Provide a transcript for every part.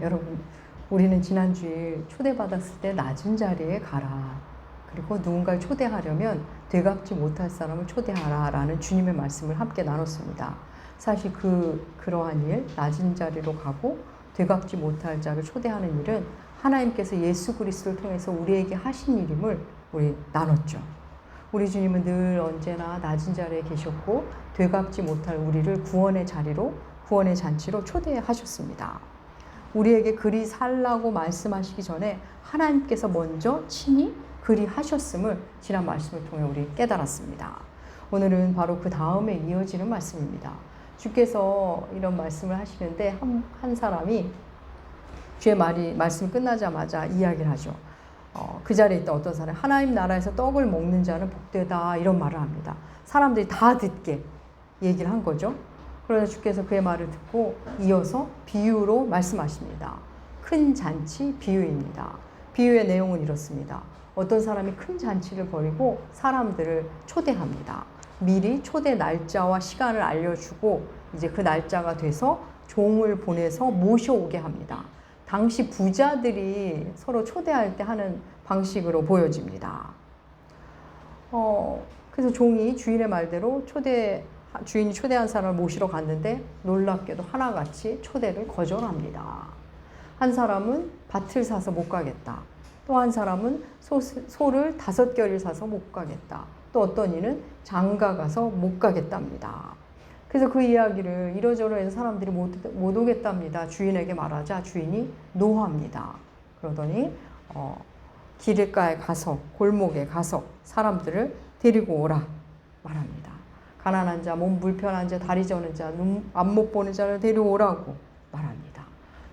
여러분, 우리는 지난 주일 초대받았을 때 낮은 자리에 가라. 그리고 누군가를 초대하려면 되갚지 못할 사람을 초대하라 라는 주님의 말씀을 함께 나눴습니다. 사실 그러한 일, 낮은 자리로 가고 되갚지 못할 자를 초대하는 일은 하나님께서 예수 그리스도를 통해서 우리에게 하신 일임을 우리 나눴죠. 우리 주님은 늘 언제나 낮은 자리에 계셨고 되갚지 못할 우리를 구원의 자리로, 구원의 잔치로 초대하셨습니다. 우리에게 그리 살라고 말씀하시기 전에 하나님께서 먼저 친히 그리 하셨음을 지난 말씀을 통해 우리 깨달았습니다. 오늘은 바로 그 다음에 이어지는 말씀입니다. 주께서 이런 말씀을 하시는데 한 사람이 주의 말씀 끝나자마자 이야기를 하죠. 그 자리에 있던 어떤 사람이 하나님 나라에서 떡을 먹는 자는 복되다 이런 말을 합니다. 사람들이 다 듣게 얘기를 한 거죠. 그러나 주께서 그의 말을 듣고 이어서 비유로 말씀하십니다. 큰 잔치 비유입니다. 비유의 내용은 이렇습니다. 어떤 사람이 큰 잔치를 벌이고 사람들을 초대합니다. 미리 초대 날짜와 시간을 알려주고 이제 그 날짜가 돼서 종을 보내서 모셔오게 합니다. 당시 부자들이 서로 초대할 때 하는 방식으로 보여집니다. 그래서 종이 주인의 말대로 주인이 초대한 사람을 모시러 갔는데 놀랍게도 하나같이 초대를 거절합니다. 한 사람은 밭을 사서 못 가겠다. 또 한 사람은 소를 5결을 사서 못 가겠다. 또 어떤 이는 장가 가서 못 가겠답니다. 그래서 그 이야기를 이러저러 해서 사람들이 못 오겠답니다. 주인에게 말하자 주인이 노합니다. 그러더니 길가에 가서 골목에 가서 사람들을 데리고 오라 말합니다. 가난한 자, 몸 불편한 자, 다리 저는 자, 앞 못 보는 자를 데려오라고 말합니다.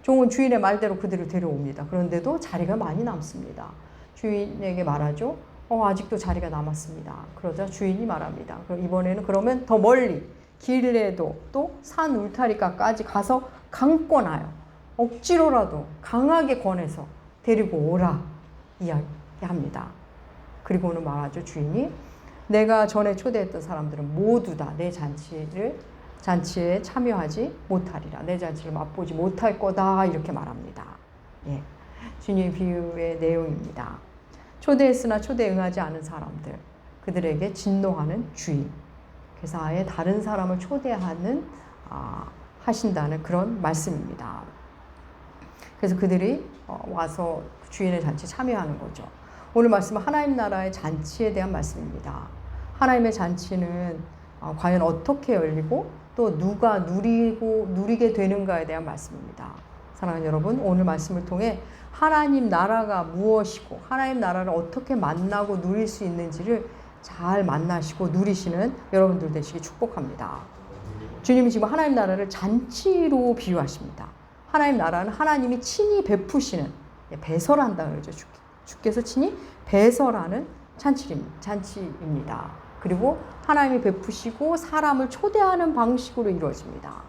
종은 주인의 말대로 그들을 데려옵니다. 그런데도 자리가 많이 남습니다. 주인에게 말하죠. 아직도 자리가 남았습니다. 그러자 주인이 말합니다. 그럼 이번에는 그러면 더 멀리 길에도 또 산 울타리가까지 가서 강권하여 억지로라도 강하게 권해서 데리고 오라 이야기합니다. 그리고는 말하죠. 주인이 내가 전에 초대했던 사람들은 모두 다 내 잔치에 참여하지 못하리라. 내 잔치를 맛보지 못할 거다. 이렇게 말합니다. 주님의 비유의 내용입니다. 초대했으나 초대에 응하지 않은 사람들, 그들에게 진노하는 주인. 그래서 아예 다른 사람을 하신다는 그런 말씀입니다. 그래서 그들이 와서 주인의 잔치에 참여하는 거죠. 오늘 말씀은 하나님 나라의 잔치에 대한 말씀입니다. 하나님의 잔치는 과연 어떻게 열리고 또 누가 누리게 되는가에 대한 말씀입니다. 사랑하는 여러분, 오늘 말씀을 통해 하나님 나라가 무엇이고 하나님 나라를 어떻게 만나고 누릴 수 있는지를 잘 만나시고 누리시는 여러분들 되시기 축복합니다. 주님이 지금 하나님 나라를 잔치로 비유하십니다. 하나님 나라는 하나님이 친히 베푸시는, 배설한다 그러죠. 주께서 친히 배설하는 잔치입니다. 그리고 하나님이 베푸시고 사람을 초대하는 방식으로 이루어집니다.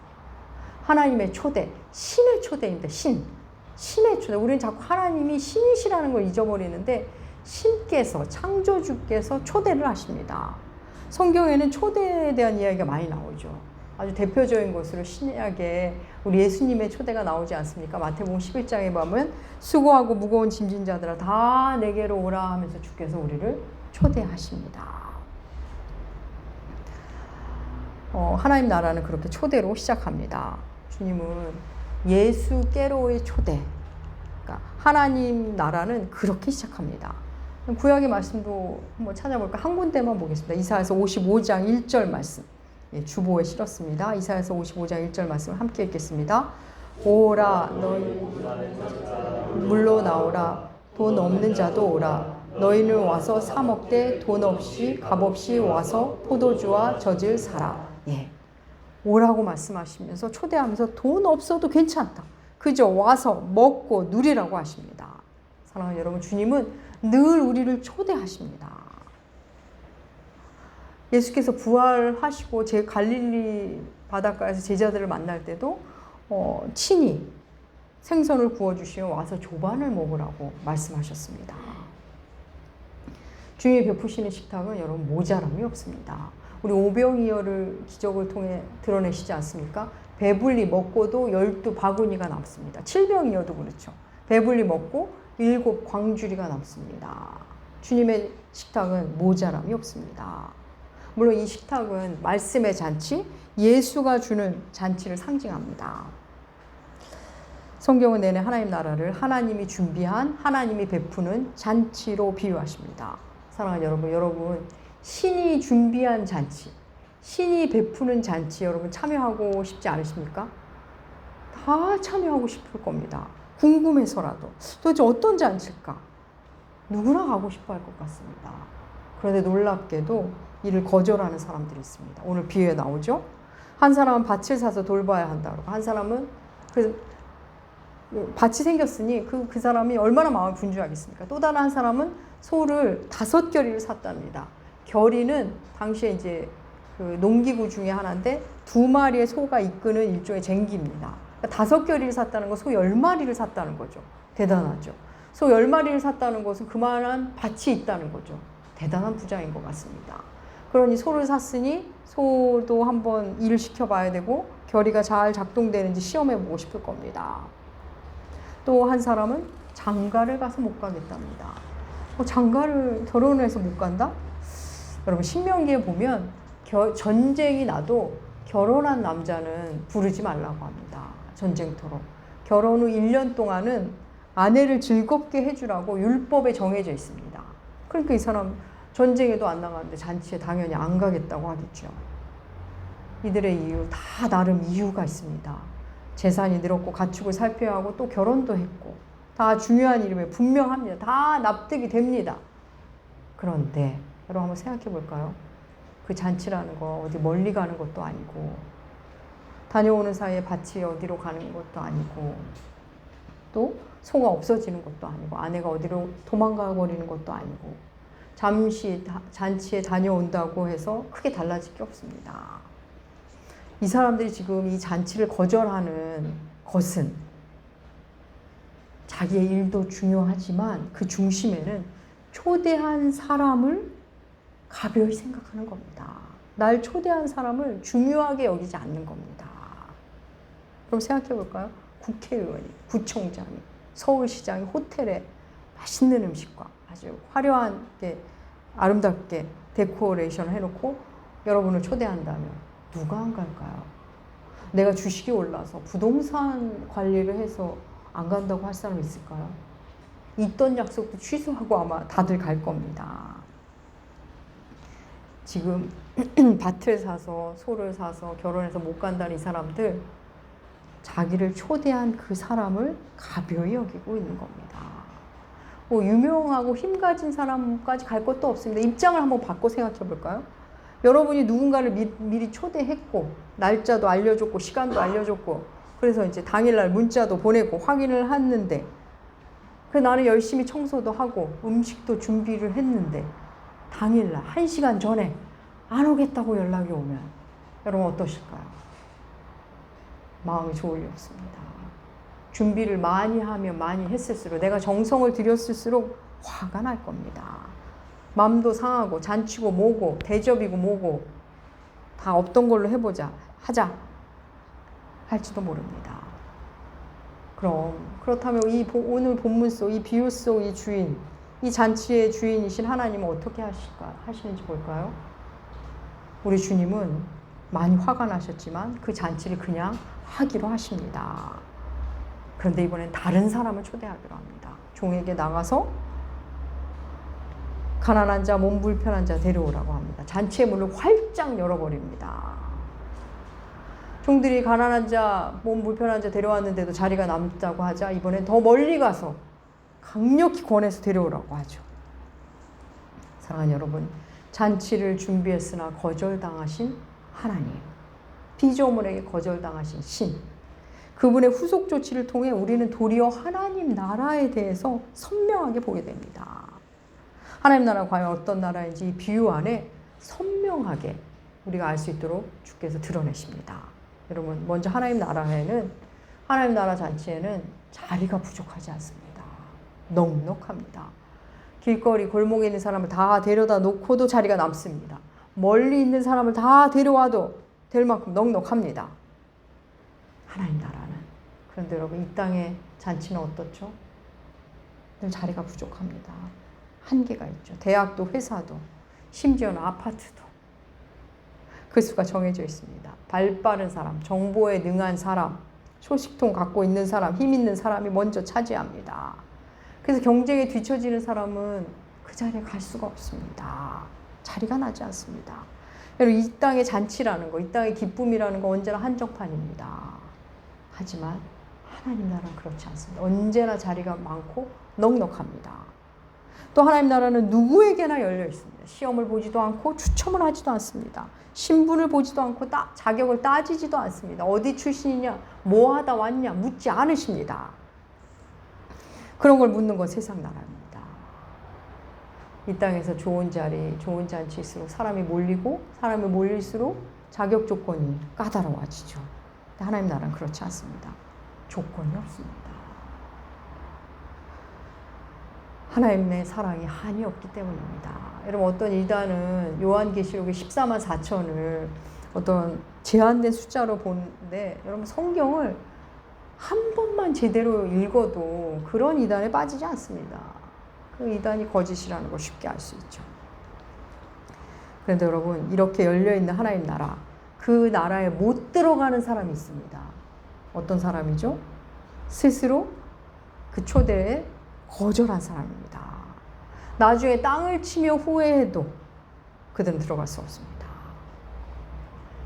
하나님의 초대, 신의 초대입니다. 신의 초대. 우리는 자꾸 하나님이 신이시라는 걸 잊어버리는데 신께서, 창조주께서 초대를 하십니다. 성경에는 초대에 대한 이야기가 많이 나오죠. 아주 대표적인 것으로 신약에 우리 예수님의 초대가 나오지 않습니까? 마태복음 11장에 보면 수고하고 무거운 짐진 자들아 다 내게로 오라 하면서 주께서 우리를 초대하십니다. 하나님 나라는 그렇게 초대로 시작합니다. 주님은 예수께로의 초대, 그러니까 하나님 나라는 그렇게 시작합니다. 구약의 말씀도 한번 찾아볼까? 한 군데만 보겠습니다. 이사야서 55장 1절 말씀. 주보에 실었습니다. 이사야서 55장 1절 말씀을 함께 읽겠습니다. 오라 너희 물로 나오라 돈 없는 자도 오라 너희는 와서 사 먹되 돈 없이 값 없이 와서 포도주와 젖을 사라. 오라고 말씀하시면서 초대하면서 돈 없어도 괜찮다. 그저 와서 먹고 누리라고 하십니다. 사랑하는 여러분, 주님은 늘 우리를 초대하십니다. 예수께서 부활하시고 갈릴리 바닷가에서 제자들을 만날 때도 친히 생선을 구워주시며 와서 조반을 먹으라고 말씀하셨습니다. 주님이 베푸시는 식탁은 여러분 모자람이 없습니다. 우리 오병이어를 기적을 통해 드러내시지 않습니까? 배불리 먹고도 12바구니가 남습니다. 7병이어도 그렇죠. 배불리 먹고 7광주리가 남습니다. 주님의 식탁은 모자람이 없습니다. 물론 이 식탁은 말씀의 잔치, 예수가 주는 잔치를 상징합니다. 성경은 내내 하나님 나라를 하나님이 준비한, 하나님이 베푸는 잔치로 비유하십니다. 사랑하는 여러분, 신이 준비한 잔치, 신이 베푸는 잔치 여러분 참여하고 싶지 않으십니까? 다 참여하고 싶을 겁니다. 궁금해서라도. 도대체 어떤 잔치일까? 누구나 가고 싶어 할 것 같습니다. 그런데 놀랍게도 이를 거절하는 사람들이 있습니다. 오늘 비유에 나오죠? 한 사람은 밭을 사서 돌봐야 한다고. 한 사람은 밭이 생겼으니 그 사람이 얼마나 마음이 분주하겠습니까? 또 다른 한 사람은 소를 5겨리를 샀답니다. 겨리는 당시에 이제 그 농기구 중에 하나인데 2마리의 소가 이끄는 일종의 쟁기입니다. 그러니까 5겨리를 샀다는 건 소 10마리를 샀다는 거죠. 대단하죠. 소 10마리를 샀다는 것은 그만한 밭이 있다는 거죠. 대단한 부자인 것 같습니다. 그러니 소를 샀으니 소도 한번 일을 시켜봐야 되고 겨리가 잘 작동되는지 시험해보고 싶을 겁니다. 또 한 사람은 장가를 가서 못 가겠답니다. 장가를 결혼해서 못 간다? 여러분 신명기에 보면 전쟁이 나도 결혼한 남자는 부르지 말라고 합니다. 전쟁터로. 결혼 후 1년 동안은 아내를 즐겁게 해주라고 율법에 정해져 있습니다. 그러니까 이 사람 전쟁에도 안 나가는데 잔치에 당연히 안 가겠다고 하겠죠. 이들의 이유 다 나름 이유가 있습니다. 재산이 늘었고 가축을 살펴야 하고 또 결혼도 했고 다 중요한 일임에 분명합니다. 다 납득이 됩니다. 그런데 여러분 한번 생각해 볼까요? 그 잔치라는 거 어디 멀리 가는 것도 아니고 다녀오는 사이에 밭이 어디로 가는 것도 아니고 또 소가 없어지는 것도 아니고 아내가 어디로 도망가 버리는 것도 아니고 잠시 잔치에 다녀온다고 해서 크게 달라질 게 없습니다. 이 사람들이 지금 이 잔치를 거절하는 것은 자기의 일도 중요하지만 그 중심에는 초대한 사람을 가벼이 생각하는 겁니다. 날 초대한 사람을 중요하게 여기지 않는 겁니다. 그럼 생각해 볼까요? 국회의원이, 구청장이, 서울시장이 호텔에 맛있는 음식과 아주 화려하게 아름답게 데코레이션을 해놓고 여러분을 초대한다면 누가 안 갈까요? 내가 주식이 올라서 부동산 관리를 해서 안 간다고 할 사람 있을까요? 있던 약속도 취소하고 아마 다들 갈 겁니다. 지금 밭을 사서 소를 사서 결혼해서 못 간다는 이 사람들 자기를 초대한 그 사람을 가벼이 여기고 있는 겁니다. 유명하고 힘 가진 사람까지 갈 것도 없습니다. 입장을 한번 바꿔 생각해 볼까요? 여러분이 누군가를 미리 초대했고 날짜도 알려줬고 시간도 알려줬고 그래서 이제 당일날 문자도 보내고 확인을 했는데 나는 열심히 청소도 하고 음식도 준비를 했는데 당일날 1시간 전에 안 오겠다고 연락이 오면 여러분 어떠실까요? 마음이 좋을 리 없습니다. 준비를 많이 하면 많이 했을수록 내가 정성을 들였을수록 화가 날 겁니다. 마음도 상하고 잔치고 뭐고 대접이고 뭐고 다 없던 걸로 해보자 하자 할지도 모릅니다. 그렇다면 오늘 본문 속 이 비유 속 이 주인 이 잔치의 주인이신 하나님은 어떻게 하시는지 볼까요? 우리 주님은 많이 화가 나셨지만 그 잔치를 그냥 하기로 하십니다. 그런데 이번엔 다른 사람을 초대하기로 합니다. 종에게 나가서 가난한 자, 몸 불편한 자 데려오라고 합니다. 잔치의 문을 활짝 열어버립니다. 종들이 가난한 자, 몸 불편한 자 데려왔는데도 자리가 남다고 하자 이번엔 더 멀리 가서 강력히 권해서 데려오라고 하죠. 사랑하는 여러분, 잔치를 준비했으나 거절당하신 하나님, 피조물에게 거절당하신 신, 그분의 후속 조치를 통해 우리는 도리어 하나님 나라에 대해서 선명하게 보게 됩니다. 하나님 나라가 과연 어떤 나라인지 이 비유 안에 선명하게 우리가 알 수 있도록 주께서 드러내십니다. 여러분, 먼저 하나님 나라에는, 하나님 나라 잔치에는 자리가 부족하지 않습니다. 넉넉합니다. 길거리 골목에 있는 사람을 다 데려다 놓고도 자리가 남습니다. 멀리 있는 사람을 다 데려와도 될 만큼 넉넉합니다. 하나님 나라는. 그런데 여러분, 이 땅의 잔치는 어떻죠? 늘 자리가 부족합니다. 한계가 있죠. 대학도 회사도 심지어는 아파트도 그 수가 정해져 있습니다. 발 빠른 사람, 정보에 능한 사람, 소식통 갖고 있는 사람, 힘 있는 사람이 먼저 차지합니다. 그래서 경쟁에 뒤처지는 사람은 그 자리에 갈 수가 없습니다. 자리가 나지 않습니다. 여러분, 이 땅의 잔치라는 거, 이 땅의 기쁨이라는 거 언제나 한정판입니다. 하지만 하나님 나라는 그렇지 않습니다. 언제나 자리가 많고 넉넉합니다. 또 하나님 나라는 누구에게나 열려 있습니다. 시험을 보지도 않고 추첨을 하지도 않습니다. 신분을 보지도 않고 자격을 따지지도 않습니다. 어디 출신이냐, 뭐 하다 왔냐 묻지 않으십니다. 그런 걸 묻는 건 세상 나라입니다. 이 땅에서 좋은 자리, 좋은 잔치일수록 사람이 몰리고 사람이 몰릴수록 자격 조건이 까다로워지죠. 근데 하나님 나라는 그렇지 않습니다. 조건이 없습니다. 하나님의 사랑이 한이 없기 때문입니다. 여러분, 어떤 이단은 요한계시록의 14만 4천을 어떤 제한된 숫자로 보는데, 여러분 성경을 한 번만 제대로 읽어도 그런 이단에 빠지지 않습니다. 그 이단이 거짓이라는 걸 쉽게 알 수 있죠. 그런데 여러분, 이렇게 열려있는 하나님 나라, 그 나라에 못 들어가는 사람이 있습니다. 어떤 사람이죠? 스스로 그 초대에 거절한 사람입니다. 나중에 땅을 치며 후회해도 그들은 들어갈 수 없습니다.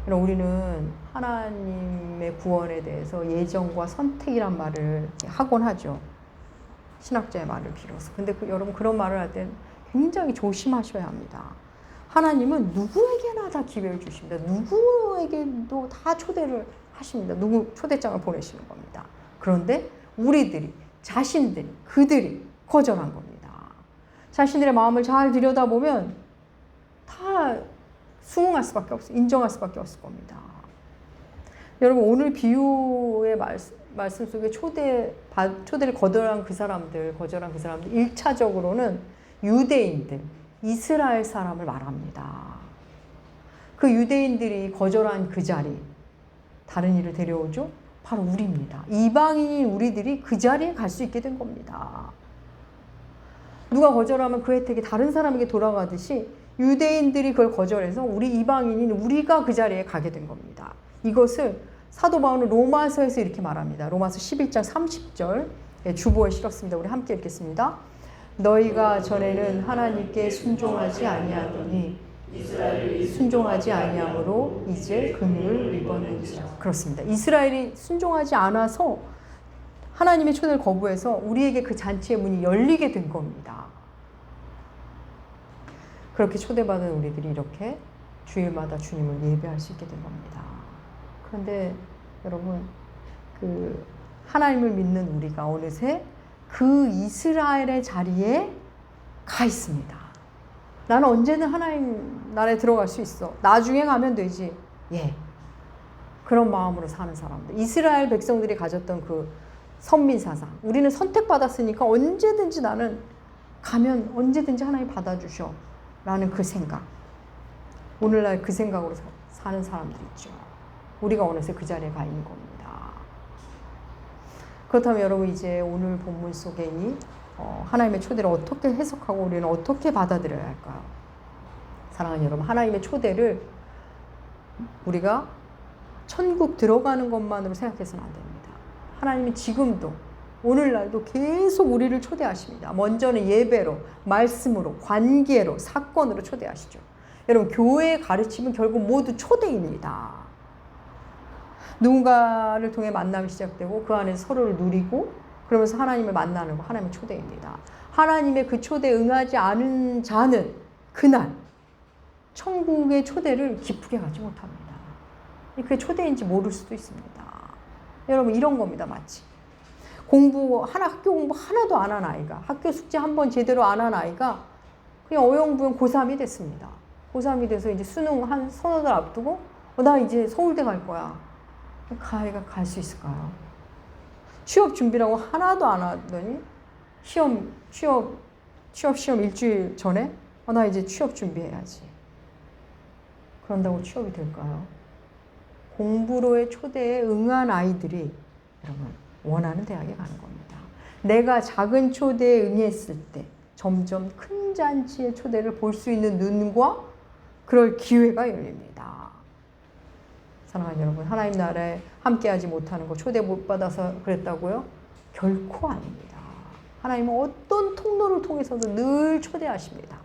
우리는 하나님의 구원에 대해서 예정과 선택이란 말을 하곤 하죠. 신학자의 말을 빌어서. 근데 여러분, 그런 말을 할 땐 굉장히 조심하셔야 합니다. 하나님은 누구에게나 다 기회를 주십니다. 누구에게도 다 초대를 하십니다. 누구 초대장을 보내시는 겁니다. 그런데 우리들이, 자신들이, 그들이 거절한 겁니다. 자신들의 마음을 잘 들여다보면 다 수긍할 수밖에 없어요. 인정할 수밖에 없을 겁니다. 여러분, 오늘 비유의 말씀 속에 초대를 거절한 그 사람들, 1차적으로는 유대인들, 이스라엘 사람을 말합니다. 그 유대인들이 거절한 그 자리, 다른 이를 데려오죠? 바로 우리입니다. 이방인인 우리들이 그 자리에 갈 수 있게 된 겁니다. 누가 거절하면 그 혜택이 다른 사람에게 돌아가듯이 유대인들이 그걸 거절해서 우리 이방인인 우리가 그 자리에 가게 된 겁니다. 이것을 사도 바울은 로마서에서 이렇게 말합니다. 로마서 11장 30절 주보에 실었습니다. 우리 함께 읽겠습니다. 너희가 전에는 하나님께 순종하지 아니하더니 이스라엘이 순종하지 아니함으로 이제 금을 입었는지라. 그렇습니다. 이스라엘이 순종하지 않아서 하나님의 초대를 거부해서 우리에게 그 잔치의 문이 열리게 된 겁니다. 그렇게 초대받은 우리들이 이렇게 주일마다 주님을 예배할 수 있게 된 겁니다. 그런데 여러분, 그 하나님을 믿는 우리가 어느새 그 이스라엘의 자리에 가 있습니다. 나는 언제든 하나님 나라에 들어갈 수 있어. 나중에 가면 되지. 예. 그런 마음으로 사는 사람들. 이스라엘 백성들이 가졌던 그 선민사상. 우리는 선택받았으니까 언제든지 나는 가면 언제든지 하나님 받아주셔. 라는 그 생각. 오늘날 그 생각으로 사는 사람들이 있죠. 우리가 어느새 그 자리에 가 있는 겁니다. 그렇다면 여러분, 이제 오늘 본문 속에 이 하나님의 초대를 어떻게 해석하고 우리는 어떻게 받아들여야 할까요? 사랑하는 여러분, 하나님의 초대를 우리가 천국 들어가는 것만으로 생각해서는 안 됩니다. 하나님은 지금도 오늘날도 계속 우리를 초대하십니다. 먼저는 예배로, 말씀으로, 관계로, 사건으로 초대하시죠. 여러분, 교회의 가르침은 결국 모두 초대입니다. 누군가를 통해 만남이 시작되고 그 안에서 서로를 누리고 그러면서 하나님을 만나는 거, 하나님의 초대입니다. 하나님의 그 초대에 응하지 않은 자는 그날 천국의 초대를 기쁘게 가지 못합니다. 그게 초대인지 모를 수도 있습니다. 여러분, 이런 겁니다. 마치 학교 공부 하나도 안 한 아이가, 학교 숙제 한 번 제대로 안 한 아이가 그냥 어영부영 고3이 됐습니다. 고3이 돼서 이제 수능 한 서너 달 앞두고 나 이제 서울대 갈 거야. 그 아이가 갈 수 있을까요? 취업 준비라고 하나도 안 하더니 취업 시험 일주일 전에 나 이제 취업 준비해야지. 그런다고 취업이 될까요? 공부로의 초대에 응한 아이들이 여러분 원하는 대학에 가는 겁니다. 내가 작은 초대에 응했을 때 점점 큰 잔치의 초대를 볼 수 있는 눈과 그럴 기회가 열립니다. 사랑하는 여러분, 하나님 나라에 함께하지 못하는 거 초대 못 받아서 그랬다고요? 결코 아닙니다. 하나님은 어떤 통로를 통해서도 늘 초대하십니다.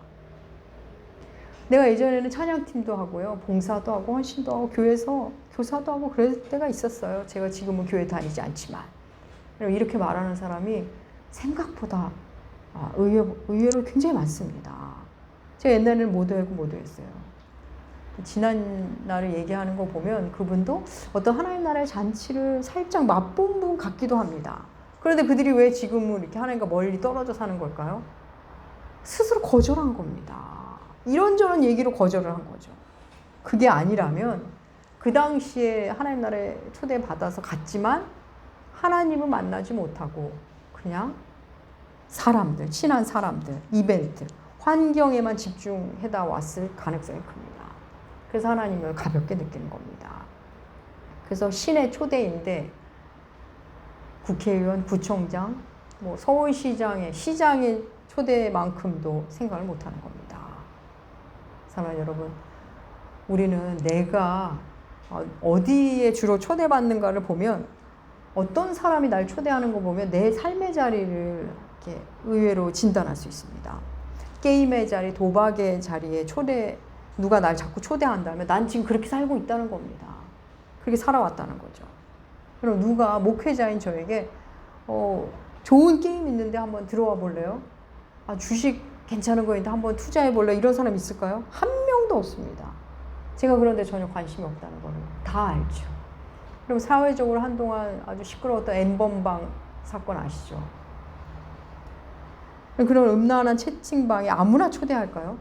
내가 예전에는 찬양팀도 하고요, 봉사도 하고 헌신도 하고 교회에서 교사도 하고 그럴 때가 있었어요. 제가 지금은 교회 다니지 않지만. 이렇게 말하는 사람이 생각보다 의외로 굉장히 많습니다. 제가 옛날에는 모두했어요. 지난 날을 얘기하는 거 보면 그분도 어떤 하나님 나라의 잔치를 살짝 맛본 분 같기도 합니다. 그런데 그들이 왜 지금은 이렇게 하나님과 멀리 떨어져 사는 걸까요? 스스로 거절한 겁니다. 이런저런 얘기로 거절을 한 거죠. 그게 아니라면 그 당시에 하나님 나라에 초대받아서 갔지만 하나님은 만나지 못하고 그냥 사람들, 친한 사람들, 이벤트, 환경에만 집중해다 왔을 가능성이 큽니다. 그래서 하나님을 가볍게 느끼는 겁니다. 그래서 신의 초대인데 국회의원, 구청장, 서울시장의 시장의 초대만큼도 생각을 못하는 겁니다. 사랑하는 여러분, 우리는 내가 어디에 주로 초대받는가를 보면 어떤 사람이 날 초대하는 거 보면 내 삶의 자리를 이렇게 의외로 진단할 수 있습니다. 게임의 자리, 도박의 자리에 누가 날 자꾸 초대한다면 난 지금 그렇게 살고 있다는 겁니다. 그렇게 살아왔다는 거죠. 그럼 누가 목회자인 저에게 좋은 게임 있는데 한번 들어와 볼래요? 주식 괜찮은 거 있는데 한번 투자해 볼래? 이런 사람 있을까요? 한 명도 없습니다. 제가 그런데 전혀 관심이 없다는 걸 다 알죠. 그럼 사회적으로 한동안 아주 시끄러웠던 N번방 사건 아시죠? 그런 음란한 채팅방에 아무나 초대할까요?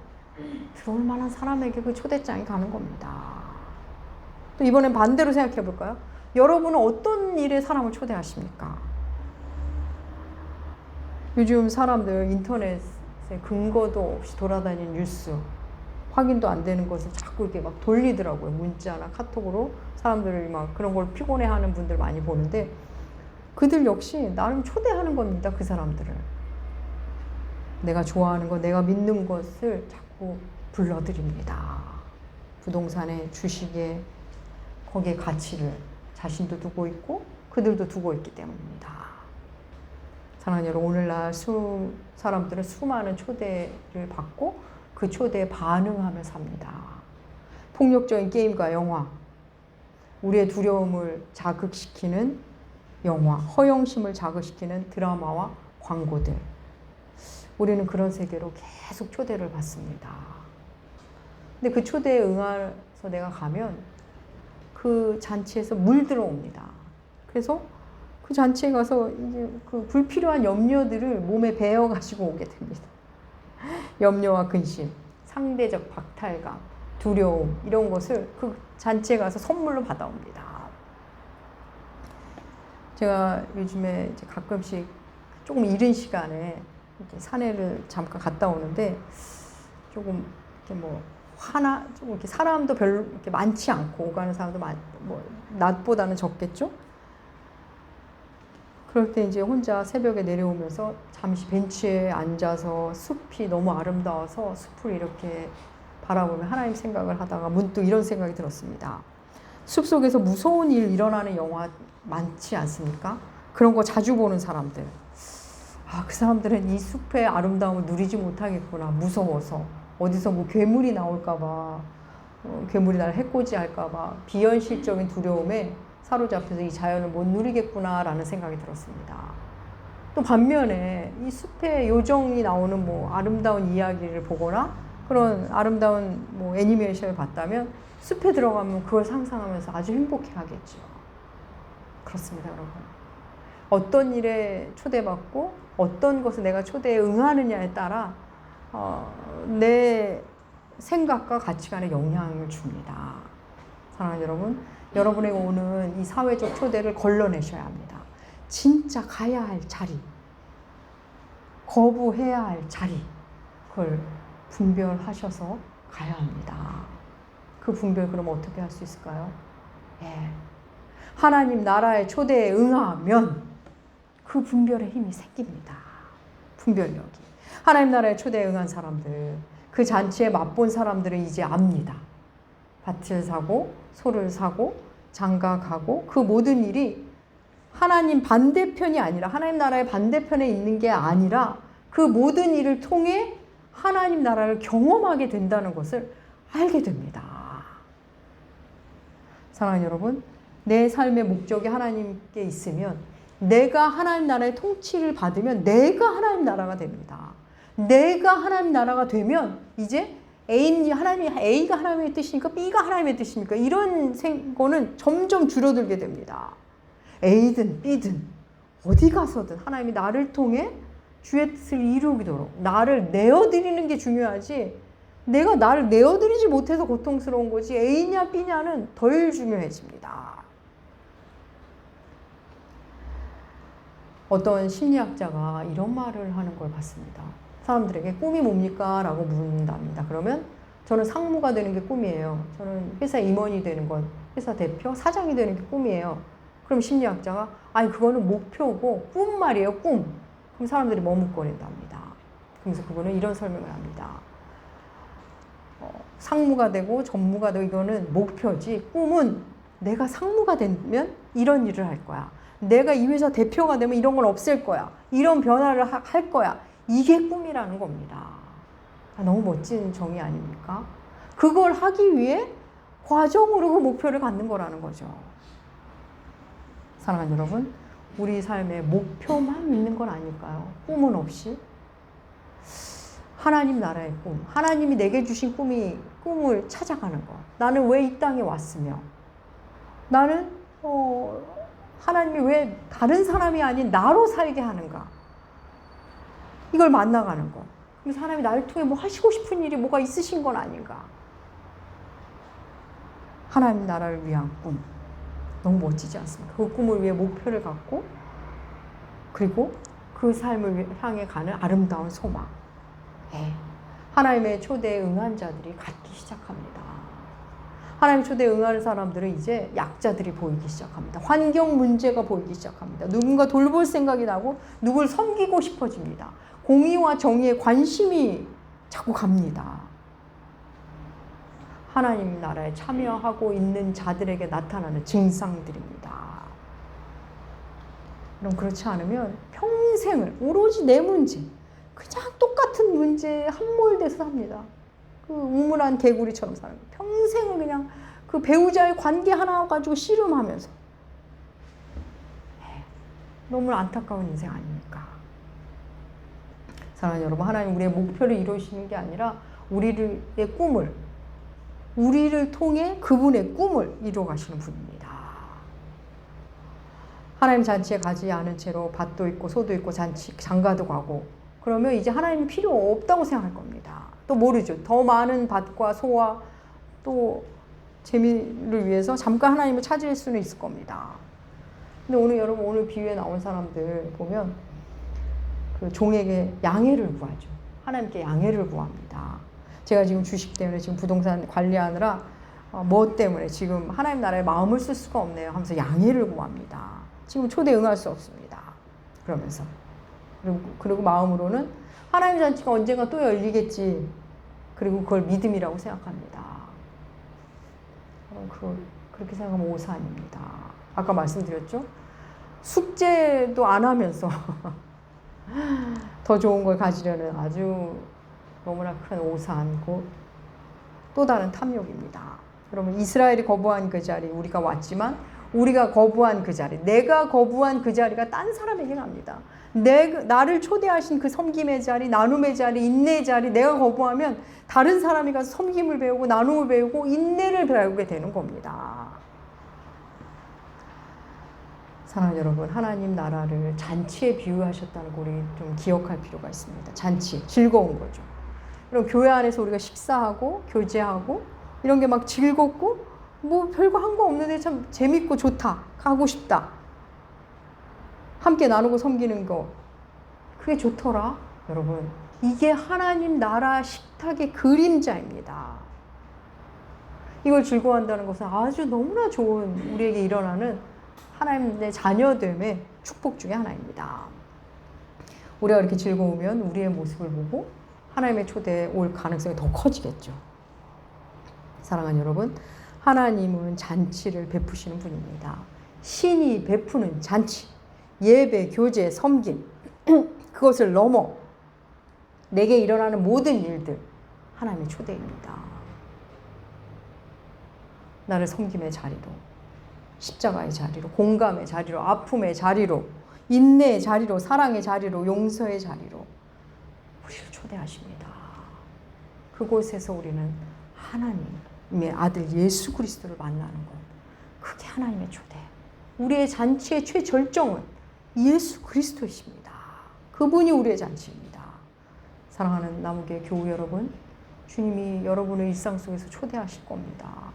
들어올 만한 사람에게 그 초대장이 가는 겁니다. 또 이번엔 반대로 생각해 볼까요? 여러분은 어떤 일에 사람을 초대하십니까? 요즘 사람들 인터넷에 근거도 없이 돌아다니는 뉴스, 확인도 안 되는 것을 자꾸 이렇게 막 돌리더라고요. 문자나 카톡으로 사람들이 막 그런 걸 피곤해하는 분들 많이 보는데 그들 역시 나름 초대하는 겁니다. 그 사람들을. 내가 좋아하는 것, 내가 믿는 것을 자꾸 불러드립니다. 부동산에, 주식에, 거기에 가치를 자신도 두고 있고 그들도 두고 있기 때문입니다. 사랑하는 여러분, 오늘날 사람들은 수많은 초대를 받고 그 초대에 반응하며 삽니다. 폭력적인 게임과 영화, 우리의 두려움을 자극시키는 영화, 허영심을 자극시키는 드라마와 광고들. 우리는 그런 세계로 계속 초대를 받습니다. 근데 그 초대에 응해서 내가 가면 그 잔치에서 물들어옵니다. 그래서 그 잔치에 가서 이제 그 불필요한 염려들을 몸에 배어가지고 오게 됩니다. 염려와 근심, 상대적 박탈감, 두려움, 이런 것을 그 잔치에 가서 선물로 받아옵니다. 제가 요즘에 이제 가끔씩 조금 이른 시간에 이렇게 산에를 잠깐 갔다 오는데 조금 이렇게 조금 이렇게 사람도 별로 이렇게 많지 않고 오가는 사람도 낮보다는 적겠죠? 그럴 때 이제 혼자 새벽에 내려오면서 잠시 벤치에 앉아서 숲이 너무 아름다워서 숲을 이렇게 바라보며 하나님 생각을 하다가 문득 이런 생각이 들었습니다. 숲속에서 무서운 일 일어나는 영화 많지 않습니까? 그런 거 자주 보는 사람들. 그 사람들은 이 숲의 아름다움을 누리지 못하겠구나. 무서워서. 어디서 괴물이 나올까봐, 괴물이 날 해코지할까봐 비현실적인 두려움에 사로잡혀서 이 자연을 못 누리겠구나라는 생각이 들었습니다. 또 반면에 이 숲의 요정이 나오는 아름다운 이야기를 보거나 그런 아름다운 애니메이션을 봤다면 숲에 들어가면 그걸 상상하면서 아주 행복해 하겠죠. 그렇습니다, 여러분. 어떤 일에 초대받고 어떤 것을 내가 초대에 응하느냐에 따라 내 생각과 가치관에 영향을 줍니다. 사랑하는 여러분, 여러분에게 오는 이 사회적 초대를 걸러내셔야 합니다. 진짜 가야 할 자리, 거부해야 할 자리, 그걸 분별하셔서 가야 합니다. 그 분별 그럼 어떻게 할 수 있을까요? 예. 하나님 나라의 초대에 응하면 그 분별의 힘이 생깁니다. 분별력이. 하나님 나라의 초대에 응한 사람들, 그 잔치에 맛본 사람들은 이제 압니다. 밭을 사고 소를 사고 장가 가고 그 모든 일이 하나님 반대편이 아니라 하나님 나라의 반대편에 있는 게 아니라 그 모든 일을 통해 하나님 나라를 경험하게 된다는 것을 알게 됩니다. 사랑하는 여러분, 내 삶의 목적이 하나님께 있으면 내가 하나님 나라의 통치를 받으면 내가 하나님 나라가 됩니다. 내가 하나님 나라가 되면 이제 A가 하나님의 뜻이니까 B가 하나님의 뜻이니까 이런 거는 점점 줄어들게 됩니다. A든 B든 어디 가서든 하나님이 나를 통해 주의 뜻을 이루도록 나를 내어드리는 게 중요하지, 내가 나를 내어드리지 못해서 고통스러운 거지 A냐 B냐는 덜 중요해집니다. 어떤 심리학자가 이런 말을 하는 걸 봤습니다. 사람들에게 꿈이 뭡니까? 라고 묻는답니다. 그러면 저는 상무가 되는 게 꿈이에요. 저는 회사 임원이 되는 건, 회사 대표, 사장이 되는 게 꿈이에요. 그럼 심리학자가 아니 그거는 목표고 꿈 말이에요, 꿈. 그럼 사람들이 머뭇거린답니다. 그래서 그분은 이런 설명을 합니다. 상무가 되고 전무가 되고 이거는 목표지, 꿈은 내가 상무가 되면 이런 일을 할 거야. 내가 이 회사 대표가 되면 이런 걸 없앨 거야. 이런 변화를 할 거야. 이게 꿈이라는 겁니다. 너무 멋진 정의 아닙니까? 그걸 하기 위해 과정으로 그 목표를 갖는 거라는 거죠. 사랑하는 여러분, 우리 삶에 목표만 있는 건 아닐까요? 꿈은 없이? 하나님 나라의 꿈, 하나님이 내게 주신 꿈을 찾아가는 것. 나는 왜 이 땅에 왔으며, 나는 하나님이 왜 다른 사람이 아닌 나로 살게 하는가? 이걸 만나가는 것. 그래서 하나님이 나를 통해 뭐 하시고 싶은 일이 뭐가 있으신 건 아닌가? 하나님 나라를 위한 꿈. 너무 멋지지 않습니까? 그 꿈을 위해 목표를 갖고 그리고 그 삶을 향해 가는 아름다운 소망. 하나님의 초대에 응한 자들이 갖기 시작합니다. 하나님의 초대에 응하는 사람들은 이제 약자들이 보이기 시작합니다. 환경 문제가 보이기 시작합니다. 누군가 돌볼 생각이 나고 누굴 섬기고 싶어집니다. 공의와 정의에 관심이 자꾸 갑니다. 하나님 나라에 참여하고 있는 자들에게 나타나는 증상들입니다. 그럼 그렇지 않으면 평생을 오로지 내 문제, 그냥 똑같은 문제에 함몰돼서 삽니다. 그 우물안 개구리처럼 사는 거예요. 평생을 그냥 그 배우자의 관계 하나 가지고 씨름하면서. 너무 안타까운 인생 아닙니까? 사랑하는 여러분, 하나님 우리의 목표를 이루시는 게 아니라 우리의 꿈을, 우리를 통해 그분의 꿈을 이루어 가시는 분입니다. 하나님 잔치에 가지 않은 채로 밭도 있고 소도 있고 장가도 가고 그러면 이제 하나님이 필요 없다고 생각할 겁니다. 또 모르죠. 더 많은 밭과 소와 또 재미를 위해서 잠깐 하나님을 찾을 수는 있을 겁니다. 근데 오늘 비유에 나온 사람들 보면 그 종에게 양해를 구하죠. 하나님께 양해를 구합니다. 제가 지금 주식 때문에 지금 부동산 관리하느라 뭐 때문에 지금 하나님 나라에 마음을 쓸 수가 없네요 하면서 양해를 구합니다. 지금 초대 응할 수 없습니다. 그러면서 그리고 마음으로는 하나님 잔치가 언젠가 또 열리겠지. 그리고 그걸 믿음이라고 생각합니다. 그렇게 생각하면 오산입니다. 아까 말씀드렸죠? 숙제도 안 하면서 더 좋은 걸 가지려는 아주 너무나 큰 오산고 또 다른 탐욕입니다. 그러면 이스라엘이 거부한 그 자리, 우리가 왔지만 우리가 거부한 그 자리, 내가 거부한 그 자리가 딴 사람에게 갑니다. 나를 초대하신 그 섬김의 자리, 나눔의 자리, 인내의 자리, 내가 거부하면 다른 사람이 가서 섬김을 배우고 나눔을 배우고 인내를 배우게 되는 겁니다. 사랑하는 여러분, 하나님 나라를 잔치에 비유하셨다는 걸 우리 좀 기억할 필요가 있습니다. 잔치, 즐거운 거죠. 그럼 교회 안에서 우리가 식사하고 교제하고 이런 게 막 즐겁고 뭐 별거 한 거 없는데 참 재밌고 좋다, 가고 싶다, 함께 나누고 섬기는 거 그게 좋더라. 여러분, 이게 하나님 나라 식탁의 그림자입니다. 이걸 즐거워한다는 것은 아주 너무나 좋은 우리에게 일어나는 하나님의 자녀됨의 축복 중에 하나입니다. 우리가 이렇게 즐거우면 우리의 모습을 보고 하나님의 초대에 올 가능성이 더 커지겠죠. 사랑하는 여러분, 하나님은 잔치를 베푸시는 분입니다. 신이 베푸는 잔치, 예배, 교제, 섬김, 그것을 넘어 내게 일어나는 모든 일들, 하나님의 초대입니다. 나를 섬김의 자리로, 십자가의 자리로, 공감의 자리로, 아픔의 자리로, 인내의 자리로, 사랑의 자리로, 용서의 자리로 우리를 초대하십니다. 그곳에서 우리는 하나님의 아들 예수 그리스도를 만나는 것, 그게 하나님의 초대. 우리의 잔치의 최절정은 예수 그리스도이십니다. 그분이 우리의 잔치입니다. 사랑하는 나무교회 교우 여러분, 주님이 여러분의 일상 속에서 초대하실 겁니다.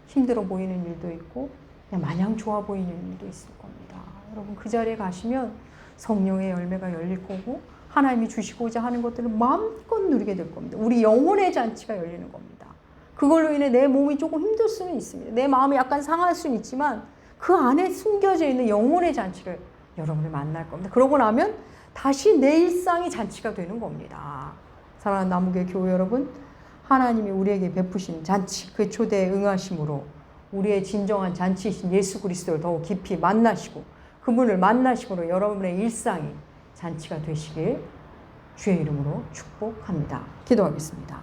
힘들어 보이는 일도 있고 그냥 마냥 좋아 보이는 일도 있을 겁니다. 여러분 그 자리에 가시면 성령의 열매가 열릴 거고 하나님이 주시고자 하는 것들을 마음껏 누리게 될 겁니다. 우리 영혼의 잔치가 열리는 겁니다. 그걸로 인해 내 몸이 조금 힘들 수는 있습니다. 내 마음이 약간 상할 수는 있지만 그 안에 숨겨져 있는 영혼의 잔치를 여러분이 만날 겁니다. 그러고 나면 다시 내 일상이 잔치가 되는 겁니다. 사랑하는 나무교회 교회 여러분, 하나님이 우리에게 베푸신 잔치, 그 초대에 응하심으로 우리의 진정한 잔치이신 예수 그리스도를 더욱 깊이 만나시고 그분을 만나심으로 여러분의 일상이 잔치가 되시길 주의 이름으로 축복합니다. 기도하겠습니다.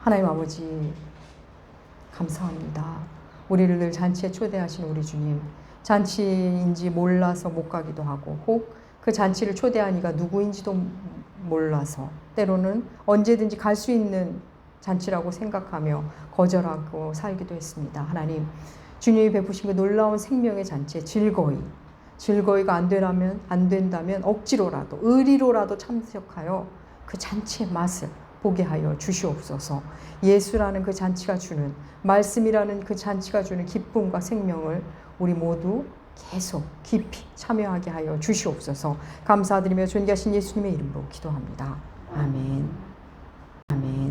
하나님 아버지 감사합니다. 우리를 늘 잔치에 초대하신 우리 주님, 잔치인지 몰라서 못 가기도 하고 혹 그 잔치를 초대한 이가 누구인지도 몰라서 때로는 언제든지 갈 수 있는 잔치라고 생각하며 거절하고 살기도 했습니다. 하나님, 주님이 베푸신 그 놀라운 생명의 잔치에 즐거이가 안 된다면 억지로라도 의리로라도 참석하여 그 잔치의 맛을 보게 하여 주시옵소서. 예수라는 그 잔치가 주는, 말씀이라는 그 잔치가 주는 기쁨과 생명을 우리 모두 계속 깊이 참여하게 하여 주시옵소서. 감사드리며 존귀하신 예수님의 이름으로 기도합니다. 아멘. 아멘.